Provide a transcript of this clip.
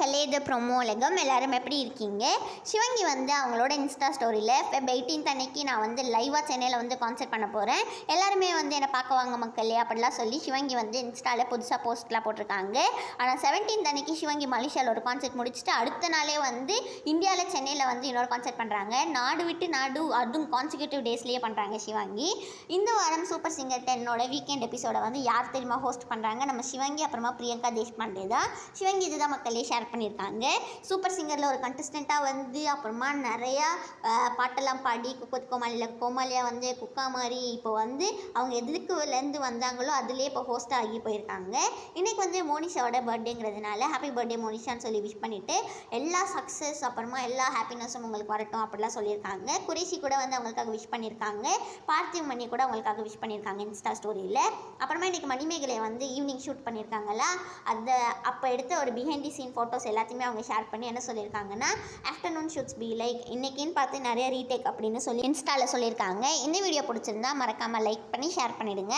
மக்களே, இது ப்ரொமோ உலகம். எல்லோரும் எப்படி இருக்கீங்க? சிவங்கி வந்து அவங்களோட இன்ஸ்டா ஸ்டோரியில் Feb 18 அன்னைக்கு நான் வந்து லைவாக சென்னையில் வந்து கான்சர்ட் பண்ண போகிறேன், எல்லாருமே வந்து என்னை பார்க்க வாங்க மக்களே அப்படிலாம் சொல்லி சிவங்கி வந்து இன்ஸ்டாவில் புதுசாக போஸ்ட்லாம் போட்டிருக்காங்க. ஆனால் 17 அன்னைக்கு சிவங்கி மலேசியாவில் ஒரு கான்சர்ட் முடிச்சுட்டு அடுத்த நாளே வந்து இந்தியாவில் சென்னையில் வந்து இன்னொரு கான்சர்ட் பண்ணுறாங்க. நாடு விட்டு நாடு, அதுவும் கான்சிக்யூட்டிவ் டேஸ்லேயே பண்ணுறாங்க சிவங்கி. இந்த வாரம் சூப்பர் சிங்கர் 10 வீக்கெண்ட் எபிசோடை வந்து யார் தெரியுமா ஹோஸ்ட் பண்ணுறாங்க? நம்ம சிவங்கி அப்புறமா பிரியங்கா தேஷ்பாண்டே தான். சிவங்கி இதுதான் மக்களே ஷேர் பண்ணியிருக்காங்க. சூப்பர் சிங்கரில் ஒரு கண்டஸ்டண்ட்டாக வந்து அப்புறமா நிறையா பாட்டெல்லாம் பாடி கோமாளியா வந்து குக்கா மாதிரி இப்போ வந்து அவங்க எதுக்குலேருந்து வந்தாங்களோ அதுலேயே இப்போ ஹோஸ்ட் ஆகி போயிருக்காங்க. இன்றைக்கி வந்து மோனிஷாவோட பர்த்டேங்கிறதுனால ஹாப்பி பர்த்டே மோனிஷான்னு சொல்லி விஷ் பண்ணிவிட்டு எல்லா சக்ஸஸ் அப்புறமா எல்லா ஹாப்பினஸும் உங்களுக்கு வரட்டும் அப்படிலாம் சொல்லியிருக்காங்க. குரேஷி கூட வந்து அவங்களுக்காக விஷ் பண்ணியிருக்காங்க. பார்த்திவ் மணி கூட அவங்களுக்காக விஷ் பண்ணியிருக்காங்க இன்ஸ்டா ஸ்டோரியில். அப்புறமா இன்றைக்கி மணிமேகலை வந்து ஈவினிங் ஷூட் பண்ணியிருக்காங்களா, அதை அப்போ எடுத்த ஒரு பிஹைண்ட் தி சீன் ஃபோட்டோஸ் எல்லாத்தையுமே அவங்க ஷேர் பண்ணி என்ன சொல்லியிருக்காங்கன்னா, ஆஃப்டர்நூன் ஷூட்ஸ் பி லைக் இன்றைக்கின்னு பார்த்து நிறைய ரீடேக் அப்படின்னு சொல்லி இன்ஸ்டாவில் சொல்லியிருக்காங்க. இந்த வீடியோ பிடிச்சிருந்தா மறக்காமல் லைக் பண்ணி ஷேர் பண்ணிவிடுங்க.